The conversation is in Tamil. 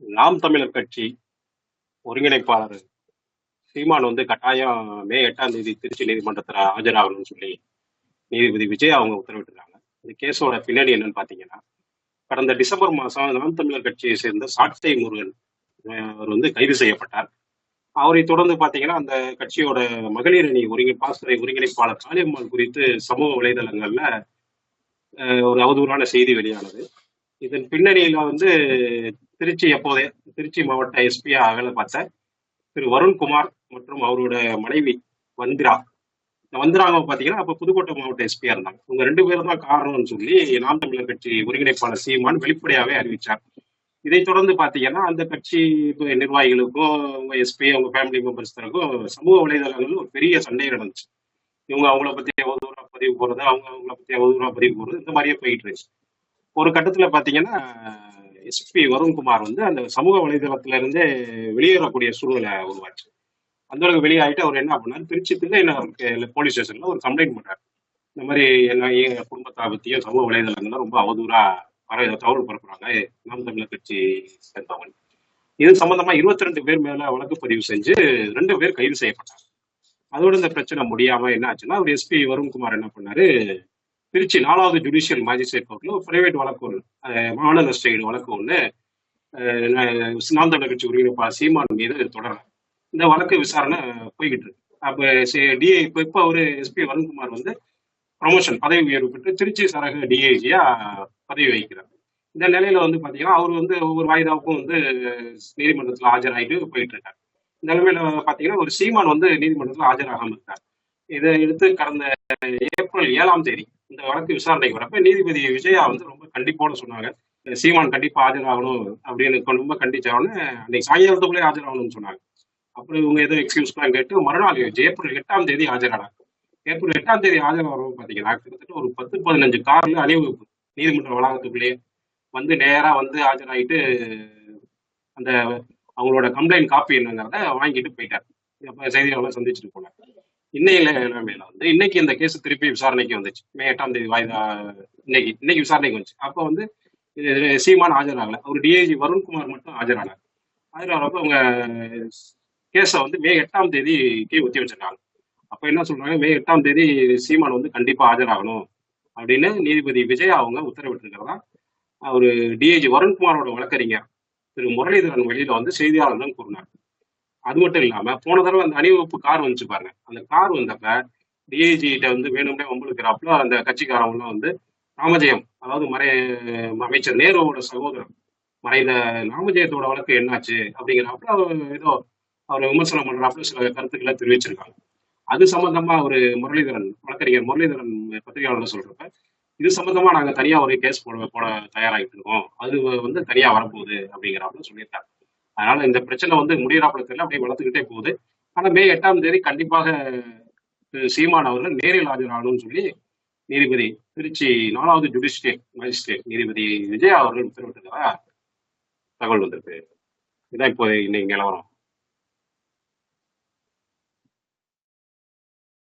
நாம் தமிழர் கட்சி ஒருங்கிணைப்பாளர் சீமான் வந்து கட்டாயம் மே 8 திருச்சி நீதிமன்றத்தில் ஆஜராகணும்னு சொல்லி நீதிபதி விஜய் அவங்க உத்தரவிட்டிருக்காங்க. இந்த கேஸோட பின்னணி என்னன்னு பாத்தீங்கன்னா, கடந்த டிசம்பர் மாசம் நாம் தமிழர் கட்சியை சேர்ந்த சாட்டை முருகன் அவர் வந்து கைது செய்யப்பட்டார். அவரை தொடர்ந்து பாத்தீங்கன்னா, அந்த கட்சியோட மகளிர் அணி பாசறை ஒருங்கிணைப்பாளர் காளியம்மாள் குறித்து சமூக வலைதளங்கள்ல ஒரு அவதூறான செய்தி வெளியானது. இதன் பின்னணியில வந்து திருச்சி மாவட்ட எஸ்பியா வேலை பார்த்த திரு வருண்குமார் மற்றும் அவரோட மனைவி வந்திரா. வந்திராங்க பாத்தீங்கன்னா அப்ப புதுக்கோட்டை மாவட்ட எஸ்பியா இருந்தாங்க. இவங்க 2 பேரும் தான் காரணம்னு சொல்லி நாம் தமிழர் கட்சி ஒருங்கிணைப்பாளர் சீமான் வெளிப்படையாவே அறிவிச்சார். இதை தொடர்ந்து பாத்தீங்கன்னா அந்த கட்சி நிர்வாகிகளுக்கும் அவங்க எஸ்பி அவங்க ஃபேமிலி மெம்பர்ஸ்க்கும் சமூக வலைதளங்கள்ல ஒரு பெரிய சண்டை நடந்துச்சு. இவங்க அவங்கள பத்தி அவதூறா பதிவு போறது, அவங்கள பத்தி அவதூறா பதிவு போறது, இந்த மாதிரியே போயிட்டு இருந்துச்சு. ஒரு கட்டத்துல பாத்தீங்கன்னா எஸ்பி வருண்குமார் வந்து அந்த சமூக வலைதளத்துல இருந்தே வெளியேறக்கூடிய சூழ்நிலை உருவாச்சு. அந்த அளவுக்கு வெளியாயிட்டு அவர் என்ன பண்ணாரு, திருச்சி போலீஸ் ஸ்டேஷன்ல ஒரு கம்ப்ளைண்ட் பண்றாரு. இந்த மாதிரி என்ன எங்க குடும்பத்தை பத்தியும் சமூக வலைதளங்கள்ல ரொம்ப அவதூறா தகவல் பரப்புறாங்க நாம் தமிழர் கட்சி சேர்ந்தவங்க. இது சம்பந்தமா 22 பேர் மேல வழக்கு பதிவு செஞ்சு 2 பேர் கைது செய்யப்பட்டாங்க. அதோட இந்த பிரச்சனை முடியாம என்ன ஆச்சுன்னா, அவர் எஸ்பி வருண்குமார் என்ன பண்ணாரு, திருச்சி 4வது ஜுடிஷியல் மேஜிஸ்ட்ரேட் கோர்ட்ல ஒரு பிரைவேட் வழக்கு ஒன்று, மான நஷ்ட ஈடு வழக்கு ஒன்று நாம் தமிழர் கட்சி ஒருங்கிணைப்பாளர் சீமான் மீது தொடர்றாங்க. இந்த வழக்கு விசாரணை போய்கிட்டு இருக்கு. அப்ப டிஐ இப்ப அவரு எஸ்பி வருண்குமார் வந்து ப்ரமோஷன் பதவி உயர்வு பெற்று திருச்சி சரக டிஐஜியா பதவி வகிக்கிறார். இந்த நிலையில வந்து பாத்தீங்கன்னா அவர் வந்து ஒவ்வொரு வாய்தாவுக்கும் வந்து நீதிமன்றத்தில் ஆஜராகிட்டு போயிட்டு இருக்காரு. இந்த நிலைமையில பாத்தீங்கன்னா ஒரு சீமான் வந்து நீதிமன்றத்தில் ஆஜராகாம இருக்கார். இதை எடுத்து கடந்த ஏப்ரல் 7ஆம் தேதி இந்த வழக்கு விசாரணைக்கு வரப்ப நீதிபதி விஜயா வந்து ரொம்ப கண்டிப்போட சொன்னாங்க, சீமான் கண்டிப்பா ஆஜராகணும் அப்படின்னு ரொம்ப கண்டிச்சாவன்னு அன்னைக்கு சாயங்காலத்துக்குள்ளே ஆஜராகணும்னு சொன்னாங்க. அப்புறம் இவங்க ஏதோ எக்ஸ்கியூஸ்லாம் கேட்டு மறுநாள் ஏப்ரல் 8ஆம் தேதி ஆஜரானாங்க. ஏப்ரல் 8ஆம் தேதி ஆஜராகிறவங்க பாத்தீங்கன்னா கிட்டத்தட்ட ஒரு 10-15 கார்ல அணிவகுப்பு நீதிமன்ற வளாகத்துக்குள்ளேயே வந்து நேரா வந்து ஆஜராகிட்டு அந்த அவங்களோட கம்ப்ளைண்ட் காப்பி என்னங்கிறத வாங்கிட்டு போயிட்டாரு. செய்தியாளர்களை சந்திச்சுட்டு போனார். நிலைமையில வந்து இன்னைக்கு இந்த கேஸ் திருப்பி விசாரணைக்கு வந்துச்சு. மே 8ஆம் தேதி வாய்தா இன்னைக்கு விசாரணைக்கு வந்துச்சு. அப்ப வந்து சீமான் ஆஜராகல, அவர் டிஐஜி வருண்குமார் மட்டும் ஆஜரானார். ஆஜராகிறப்ப அவங்க கேஸ வந்து மே 8ஆம் தேதிக்கு ஒத்தி வச்சிருக்காங்க. அப்ப என்ன சொல்றாங்க, மே 8ஆம் தேதி சீமான் வந்து கண்டிப்பா ஆஜராகணும் அப்படின்னு நீதிபதி விஜயா அவங்க உத்தரவிட்டிருக்கிறதா அவரு டிஐஜி வருண்குமாரோட வழக்கறிஞர் திரு முரளிதரன் வெளியில வந்து செய்தியாளர்களும் கூறினார். அது மட்டும் இல்லாம போன தடவை அந்த அணிவகுப்பு கார் வந்துச்சு பாருங்க, அந்த கார் வந்தப்ப டிஐஜி கிட்ட வந்து வேணும்னே வம்பளுக்கிறாப்புல அந்த கட்சிக்காரவங்க வந்து ராமஜெயம், அதாவது அமைச்சர் நேருவோட சகோதரர் மறைந்த ராமஜெயத்தோட வழக்கு என்னாச்சு அப்படிங்கிறாப்புல ஏதோ அவர் விமர்சனம் பண்றாப்புல சில கருத்துக்களை தெரிவிச்சிருக்காங்க. அது சம்பந்தமா ஒரு வழக்கறிஞர் முரளிதரன் பத்திரிகையாளர் சொல்றப்ப, இது சம்பந்தமா நாங்க தனியா ஒரு கேஸ் போட தயாராகிட்டு இருக்கோம், அது வந்து தனியா வரப்போகுது அப்படிங்கிறாப்புல சொல்லியிருக்காங்க. அதனால இந்த பிரச்சனை வந்து முடியறாப்புல தெரியல, அப்படியே வளர்த்துக்கிட்டே போகுது. ஆனா மே 8ஆம் தேதி கண்டிப்பாக சீமான் அவர்கள் நேரில் ஆஜராகணும்னு சொல்லி நீதிபதி திருச்சி 4வது ஜுடிஷியல் மேஜிஸ்ட்ரேட் நீதிபதி விஜயா அவர்கள் உத்தரவிட்டதா தகவல் வந்திருக்கு. இதான் இப்போ இன்னைக்கு நிலவரம்.